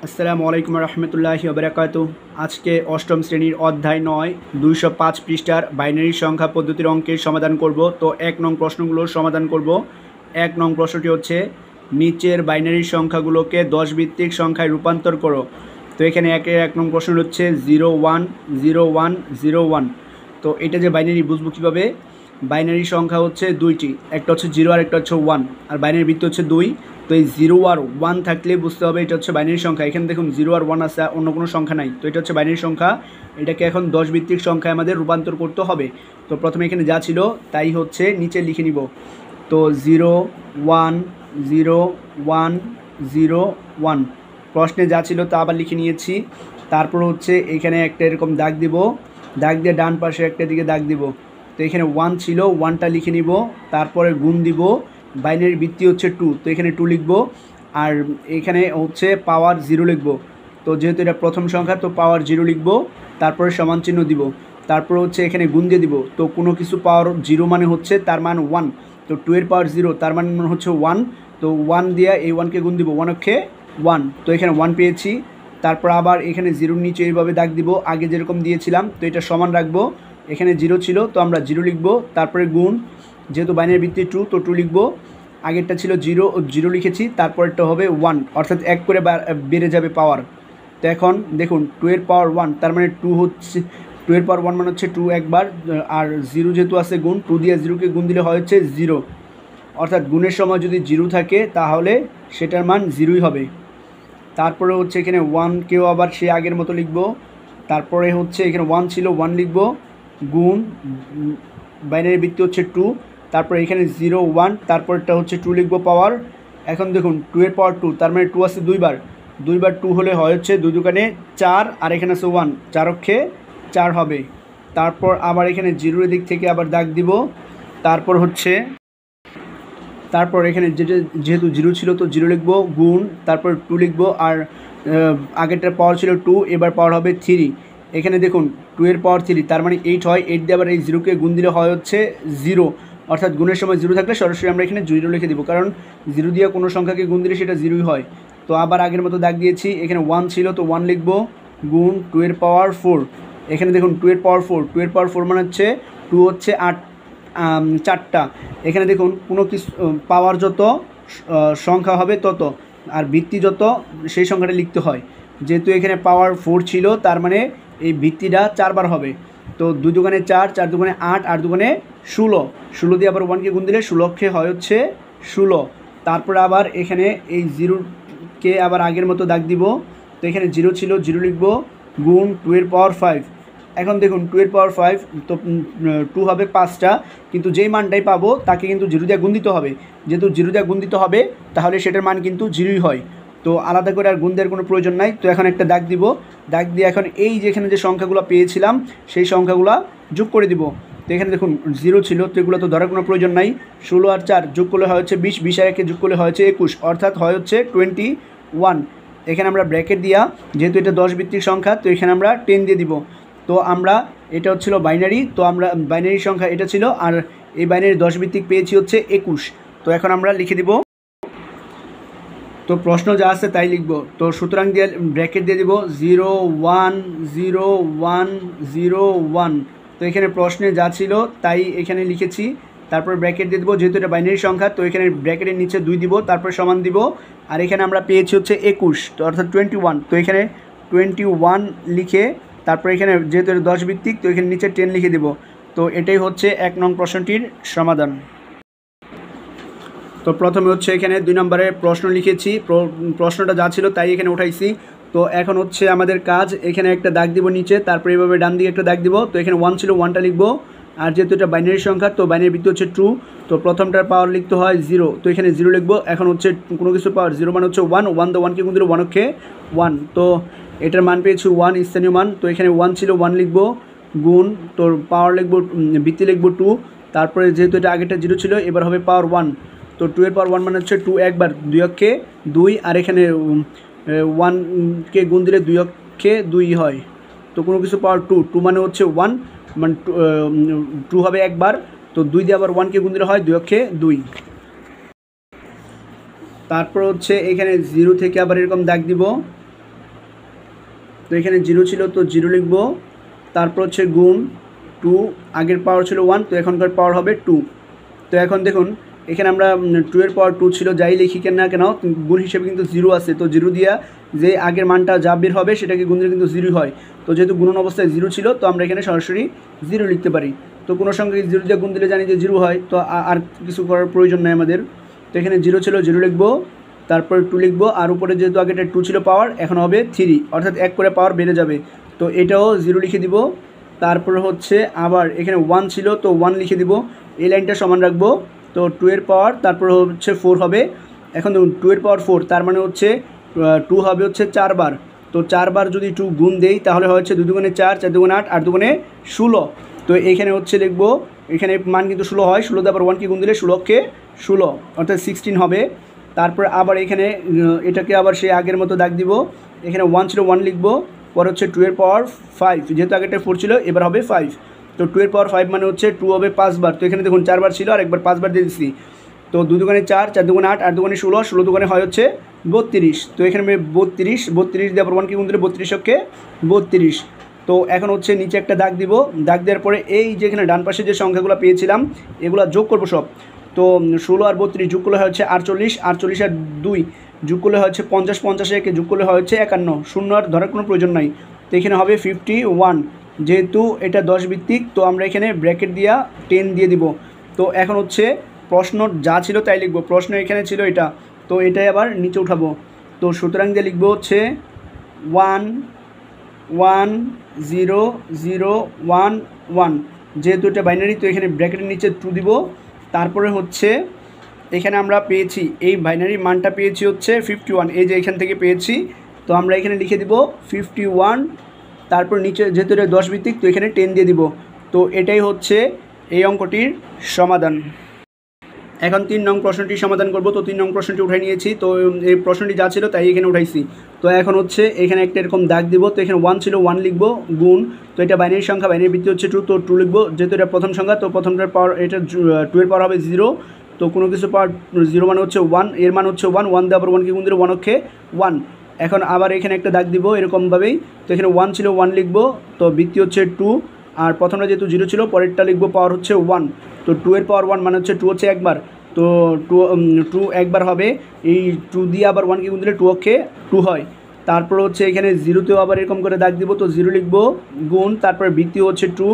আসসালামু আলাইকুম রহমতুল্লাহি ওবারাকাতু। আজকে অষ্টম শ্রেণীর অধ্যায় ৯ ২০৫ পৃষ্ঠার বাইনারি সংখ্যা পদ্ধতির অঙ্কের সমাধান করব। তো ১ নং প্রশ্নগুলোর সমাধান করব। ১ নং প্রশ্নটি হচ্ছে নিচের বাইনারি সংখ্যাগুলোকে 10 ভিত্তিক সংখ্যায় রূপান্তর করো। তো এখানে ১ নং প্রশ্ন হচ্ছে 0 1 0 1 0 1। তো এটা যে বাইনারি বুঝবো কীভাবে? বাইনারি সংখ্যা হচ্ছে দুইটি, একটা হচ্ছে 0 আর একটা হচ্ছে 1, আর বাইনারি ভিত্তি হচ্ছে 2। তো এই 0 আর 1 থাকলে বুঝতে হবে এটা হচ্ছে বাইনারি সংখ্যা। এখানে দেখুন 0 আর 1 আছে, অন্য কোনো সংখ্যা নাই, তো এটা হচ্ছে বাইনারি সংখ্যা। এটাকে এখন 10 ভিত্তিক সংখ্যায় আমাদের রূপান্তর করতে হবে। তো প্রথমে এখানে যা ছিল তাই হচ্ছে নিচে লিখে নিব। তো 0 1 0 1 0 1 প্রশ্নে যা ছিল তা আবার লিখে নিয়েছি। তারপর হচ্ছে এখানে একটা এরকম দাগ দিব, দাগ দিয়ে ডান পাশে একটা দিকে দাগ দিব। তো এখানে 1 ছিল, 1টা লিখে নিব, তারপরে গুণ দিব। বাইনারির ভিত্তি হচ্ছে 2, তো এখানে 2 লিখব। আর এখানে হচ্ছে পাওয়ার 0 লিখব। তো যেহেতু এটা প্রথম সংখ্যা তো পাওয়ার 0 লিখব, তারপরে সমান চিহ্ন দিব। তারপর হচ্ছে এখানে গুণ দিয়ে দিব। তো কোনো কিছু পাওয়ার 0 মানে হচ্ছে তার মান 1। তো 2 এর পাওয়ার 0 তার মান হচ্ছে 1। তো 1 দিয়ে এই 1কে গুণ দিব, 1 অক্ষে 1। তো এখানে 1 পেয়েছি। তারপর আবার এখানে 0 নিচে এইভাবে দাগ দিব, আগে যেরকম দিয়েছিলাম। তো এটা সমান রাখবো। এখানে 0 ছিল তো আমরা 0 লিখব, তারপরে গুণ, যেহেতু বাইনারি ভিত্তি 2 তো 2 লিখব। আগেরটা ছিল 0 লিখেছি, তারপরটা হবে 1, অর্থাৎ 1 করে বেড়ে যাবে পাওয়ার। তো এখন দেখুন 2 এর পাওয়ার 1 তার মানে 2 হচ্ছে 2 এর পাওয়ার 1 মানে হচ্ছে 2 একবার, আর 0 যেহেতু আছে গুণ, 2 দিয়ে 0কে গুণ দিলে হয় হচ্ছে 0, অর্থাৎ গুণের সময় যদি 0 থাকে তাহলে সেটার মান 0ই হবে। তারপরে হচ্ছে এখানে 1কেও আবার সে আগের মতো লিখব। তারপরে হচ্ছে এখানে 1 ছিল, 1 লিখব, গুণ, বাইনারি ভিত্তি হচ্ছে 2, তারপরে এখানে 0 1, তারপরটা হচ্ছে 2 লিখব পাওয়ার। এখন দেখুন 2 এর পাওয়ার 2 তার মানে 2 আছে দুইবার, 2 হলে হয় হচ্ছে 2 দোকানে 4, আর এখানে আছে 1, 4 অক্ষে 4 হবে। তারপর আবার এখানে 0 দিক থেকে আবার দাগ দিব। তারপর হচ্ছে তারপর এখানে যেহেতু 0 ছিল তো 0 লিখব, গুণ, তারপর 2 লিখব, আর আগেরটার পাওয়ার ছিল 2, এবার পাওয়ার হবে 3। এখানে দেখুন 2 এর পাওয়ার 3 তার মানে 8 হয়, 8 দিয়ে আবার এই 0কে গুণ দিলে হয় হচ্ছে 0, অর্থাৎ গুণের সময় 0 থাকলে সরাসরি আমরা এখানে 0 লিখে দিব, কারণ 0 দিয়ে কোনো সংখ্যাকে গুণ দিলে সেটা 0ই হয়। তো আবার আগের মতো দাগ দিয়েছি। এখানে 1 ছিল তো 1 লিখব, গুণ, 2 এর পাওয়ার 4। এখানে দেখুন 2 এর পাওয়ার 4, 2 এর পাওয়ার 4 মানে হচ্ছে 2 হচ্ছে 4টা। এখানে দেখুন কোনো কিছু পাওয়ার যত সংখ্যা হবে তত, আর ভিত্তি যত সেই সংখ্যাটা লিখতে হয়। যেহেতু এখানে পাওয়ার 4 ছিল তার মানে এই ভিত্তিটা 4 বার হবে। তো 2 দোকানে 4, 4 দোকানে 8, 8 দোকানে 16, 16 দিয়ে আবার 1কে গুণ দিলে 16কে হয় হচ্ছে 16। তারপরে আবার এখানে এই 0কে আবার আগের মতো দাগ দিব। তো এখানে 0 ছিল, 0 লিখব, গুণ, 2 এর পাওয়ার 5। এখন দেখুন 2 এর পাওয়ার 5 তো 2 হবে 5টা, কিন্তু যেই মানটাই পাবো তাকে কিন্তু 0 দিয়ে গুণ দিতে হবে। যেহেতু 0 দিয়ে গুণ দিতে হবে তাহলে সেটার মান কিন্তু 0ই হয়। তো আলাদা করে আর গুণ দেওয়ার কোনো প্রয়োজন নাই। তো এখন একটা দাগ দিব, দাগ দিয়ে এখন এই যেখানে যে সংখ্যাগুলো পেয়েছিলাম সেই সংখ্যাগুলো যোগ করে দিব। তো এখানে দেখুন 0 ছিল, তো এগুলো তো ধরার কোনো প্রয়োজন নাই। 16 আর 4 যোগ করলে হয় হচ্ছে 20, 20 আর 1 যোগ করলে হয় হচ্ছে 21, অর্থাৎ হয় হচ্ছে 21। এখানে আমরা ব্র্যাকেট দিয়া, যেহেতু এটা 10 ভিত্তিক সংখ্যা তো এখানে আমরা 10 দিয়ে দিব। তো আমরা এটা হচ্ছিল বাইনারি, তো আমরা বাইনারি সংখ্যা এটা ছিল, আর এই বাইনারি 10 ভিত্তিক পেয়েছি হচ্ছে 21। তো এখন আমরা লিখে দিব। তো প্রশ্ন যা আছে তাই লিখব। তো সুতরাং দিয়ে ব্র্যাকেট দিয়ে দিব 0 1 0 1 0 1। তো এখানে প্রশ্নে যা ছিল তাই এখানে লিখেছি। তারপর ব্র্যাকেট দিয়ে দেবো, যেহেতু এটা বাইনারি সংখ্যা তো এখানে ব্র্যাকেটের নিচে 2 দিব, তারপর সমান দিব। আর এখানে আমরা পেয়েছি হচ্ছে 21, তো অর্থাৎ 21। তো এখানে 21 লিখে তারপর এখানে যেহেতু 10 ভিত্তিক তো এখানে নিচে 10 লিখে দেব। তো এটাই হচ্ছে 1 নং প্রশ্নটির সমাধান। তো প্রথমে হচ্ছে এখানে 2 নম্বরের প্রশ্ন লিখেছি, প্রশ্নটা যা ছিল তাই এখানে উঠাইছি। তো এখন হচ্ছে আমাদের কাজ, এখানে একটা দাগ দিব নিচে, তারপরে এইভাবে ডান দিকে একটা দাগ দিব। তো এখানে 1 ছিল, 1টা লিখব, আর যেহেতু এটা বাইনারি সংখ্যা তো বাইনারি ভিত্তি হচ্ছে 2, তো প্রথমটার পাওয়ার লিখতে হয় 0, তো এখানে 0 লিখব। এখন হচ্ছে কোনো কিছু পাওয়ার 0 মানে হচ্ছে 1, 1 তো 1কে গুণ দিল 1 অক্ষে 1। তো এটার মান পেয়েছি 1, স্থানীয় মান। তো এখানে 1 ছিল, 1 লিখব, গুণ, তোর পাওয়ার লিখব, ভিত্তি লিখব 2, তারপরে যেহেতু এটা আগেরটা 0 ছিল এবার হবে পাওয়ার 1। তো 2 এর পাওয়ার 1 মানে হচ্ছে 2 একবার, 2 অক্ষে 2, আর এখানে 1কে গুণ দিলে 2 অক্ষে 2 হয়। তো কোনো কিছু পাওয়ার 2, 2 মানে হচ্ছে 1, মানে 2 হবে একবার, তো 2 দিয়ে আবার 1কে গুণ দিলে হয় 2 অক্ষে 2। তারপর হচ্ছে এখানে 0 থেকে আবার এরকম দাগ দিব, তো এখানে 0 ছিল, তো 0 লিখব। তারপর হচ্ছে গুণ 2, আগের পাওয়ার ছিল 1, তো এখনকার পাওয়ার হবে 2। তো এখন দেখুন এখানে আমরা 2 এর পাওয়ার 2 ছিল, যাই লিখি কেন না কেন গুণ হিসেবে কিন্তু 0 আছে, তো 0 দিয়া যে আগের মানটা যা বের হবে সেটাকে গুণ দিলে কিন্তু 0 হয়। তো যেহেতু গুণন অবস্থায় 0 ছিল, তো আমরা এখানে সরাসরি 0 লিখতে পারি। তো কোনো সঙ্গে 0 দিয়ে গুণ দিলে জানি যে 0 হয়, তো আর কিছু করার প্রয়োজন নেই আমাদের। তো এখানে 0 ছিল, 0 লিখব, তারপর 2 লিখব, আর উপরে যেহেতু আগেটা 2 ছিল পাওয়ার, এখন হবে 3, অর্থাৎ 1 করে পাওয়ার বেড়ে যাবে। তো এটাও 0 লিখে দিব। তারপর হচ্ছে আবার এখানে 1 ছিল, তো 1 লিখে দিব, এই লাইনটা সমান রাখবো। তো 2 এর পাওয়ার তারপর হচ্ছে 4 হবে। এখন দেখুন 2 এর পাওয়ার 4, তার মানে হচ্ছে 2 হবে হচ্ছে 4 বার। তো 4 বার যদি 2 গুণ দেই তাহলে হচ্ছে 2 দুগুণে 4, 4 দুগুণে 8, 8 দুগুণে 16। তো এখানে হচ্ছে লিখব, এখানে মান কিন্তু 16 হয়, 16 দিয়ে আবার 1 কি গুণ দিলে 16কে 16, অর্থাৎ 16 হবে। তারপর আবার এখানে এটাকে আবার সে আগের মতো দাগ দিব। এখানে 1 ছিল, 1 লিখব, পরে হচ্ছে 2 এর পাওয়ার 5, যেহেতু আগেরটা 4 ছিল, এবার হবে 5। তো 2 এর পাওয়ার 5 মানে হচ্ছে 2 হবে 5 বার। তো এখানে দেখুন 4 বার ছিল আর একবার 5 বার দিয়ে দিচ্ছি। তো 2 দুগুণে 4, 4 দুগুণে 8, 8 দুগুণে 16, 16 দুগুণে হয় হচ্ছে 32। তো এখানে 32, 32 দিয়ে আবার 1 কি গুণ দিলে 32কে 32। তো এখন হচ্ছে নিচে একটা দাগ দিব, দাগ দেওয়ার পরে এই যে এখানে ডান পাশে যে সংখ্যাগুলো পেয়েছিলাম এগুলো যোগ করব সব। তো 16 আর 32 যোগ করলে হয় হচ্ছে 48, 48 আর 2 যোগ করলে হয় হচ্ছে 50, 50 একে যোগ করলে হয় হচ্ছে 51, শূন্য আর ধরার কোনো প্রয়োজন নাই। তো এখানে হবে 51। যেহেতু এটা 10 ভিত্তিক, তো আমরা এখানে ব্র্যাকেট দিয়া 10 দিয়ে দিব। তো এখন হচ্ছে প্রশ্ন যা ছিল তাই লিখব, প্রশ্ন এখানে ছিল এটা, তো এটাই আবার নিচে উঠাবো। তো সুতরাং দিয়ে লিখব হচ্ছে 1 1 0 0 1 1, যেহেতু এটা বাইনারি, তো এখানে ব্র্যাকেটের নিচে 2 দিব। তারপরে হচ্ছে এখানে আমরা পেয়েছি এই বাইনারি মানটা পেয়েছি হচ্ছে 51, এই যে এখান থেকে পেয়েছি, তো আমরা এখানে লিখে দিব 51। তারপর নিচে যেহেতু এটা 10 ভিত্তিক, তো এখানে 10 দিয়ে দিব। তো এটাই হচ্ছে এই অঙ্কটির সমাধান। এখন 3 নং প্রশ্নটি সমাধান করব। তো 3 নং প্রশ্নটি উঠাই নিয়েছি, তো এই প্রশ্নটি যা ছিল তাই এখানে উঠাইছি। তো এখন হচ্ছে এখানে একটা এরকম দাগ দিব। তো এখানে 1 ছিল, 1 লিখব, গুণ, তো এটা বাইনারি সংখ্যা, বাইনারি ভিত্তি হচ্ছে 2, তো 2 লিখব, যেহেতু এটা প্রথম সংখ্যা, তো প্রথমটার পাওয়ার এটা 2 এর পাওয়ার হবে 0। তো কোনো কিছু পাওয়ার 0 মানে হচ্ছে 1, এর মান হচ্ছে 1, 1 দিয়ে আবার 1 কি গুণ দিলে 1 অক্ষে 1। এখন আবার এখানে একটা দাগ দিব এরকমভাবেই। তো এখানে 1 ছিল, 1 লিখব, তো ভিত্তি হচ্ছে 2, আর প্রথমটা যেহেতু 0 ছিল, পরেরটা লিখব পাওয়ার হচ্ছে 1। তো 2 এর পাওয়ার 1 মানে হচ্ছে 2 হচ্ছে একবার, তো 2 একবার হবে। এই 2 দিয়ে আবার 1 কি গুণ দিলে 2 অক্ষে 2 হয়। তারপর হচ্ছে এখানে 0তেও আবার এরকম করে দাগ দিব, তো 0 লিখব, গুণ, তারপরে ভিত্তি হচ্ছে 2,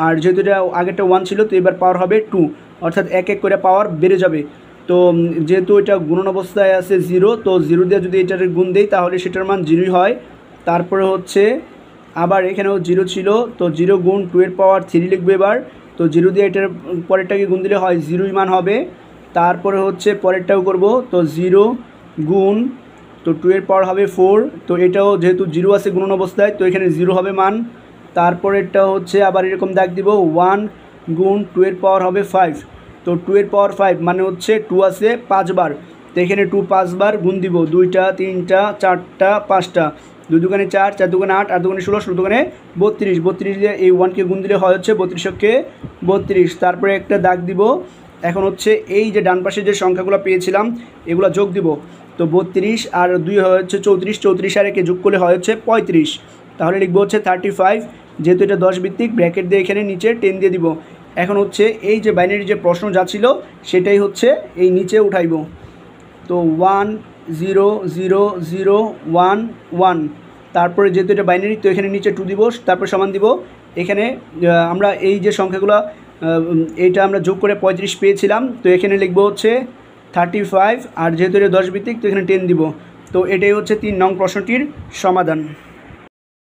আর যেহেতু এটা আগেরটা 1 ছিল, তো এবার পাওয়ার হবে 2, অর্থাৎ এক এক করে পাওয়ার বেড়ে যাবে। তো যেহেতু এটা গুণন অবস্থায় আছে 0, তো 0 দিয়ে যদি এটার গুণ দেই তাহলে সেটার মান 0ই হয়। তারপরে হচ্ছে আবার এখানেও 0 ছিল, তো 0 গুণ 2 এর পাওয়ার 3 লিখবে এবার। তো 0 দিয়ে এটার পরেরটাকে গুণ দিলে হয় 0ই মান হবে। তারপরে হচ্ছে পরেরটাও করব, তো 0 গুণ, তো 2 এর পাওয়ার হবে 4, তো এটাও যেহেতু 0 আছে গুণন অবস্থায়, তো এখানে 0 হবে মান। তারপরেরটা হচ্ছে আবার এরকম দাগ দিব, 1 গুণ 2 এর পাওয়ার হবে 5, তো 2 এর পাওয়ার 5 মানে হচ্ছে 2 আছে 5 বার, তো এখানে 2 5 বার গুণ দিব, 2টা 3টা 4টা 5টা, 2 দুগুণে 4, 4 দুগুণে 8, 8 দুগুণে 16, 16 দুগুণে 32, 32 দিয়ে এই 1কে গুণ দিলে হয় হচ্ছে 32কে 32। তারপরে একটা দাগ দিব। এখন হচ্ছে এই যে ডান পাশে যে সংখ্যাগুলো পেয়েছিলাম এগুলো যোগ দিব। তো 32 আর 2 হয় হচ্ছে 34, 34 আর একে যোগ করলে হয় হচ্ছে 35, তাহলে লিখবো হচ্ছে 35। যেহেতু এটা 10 ভিত্তিক, ব্র্যাকেট দিয়ে এখানে নিচে 10 দিয়ে দিব। এখন হচ্ছে এই যে বাইনারি যে প্রশ্ন যা ছিল সেটাই হচ্ছে এই নিচে উঠাইব। তো 1 0 0 0 1 1, তারপরে যেহেতু এটা বাইনারি, তো এখানে নিচে 2 দিব, তারপর সমান দিব। এখানে আমরা এই যে সংখ্যাগুলো এইটা আমরা যোগ করে 35 পেয়েছিলাম, তো এখানে লিখবো হচ্ছে 35, আর যেহেতু এটা 10 ভিত্তিক, তো এখানে 10 দিব। তো এটাই হচ্ছে 3 নং প্রশ্নটির সমাধান।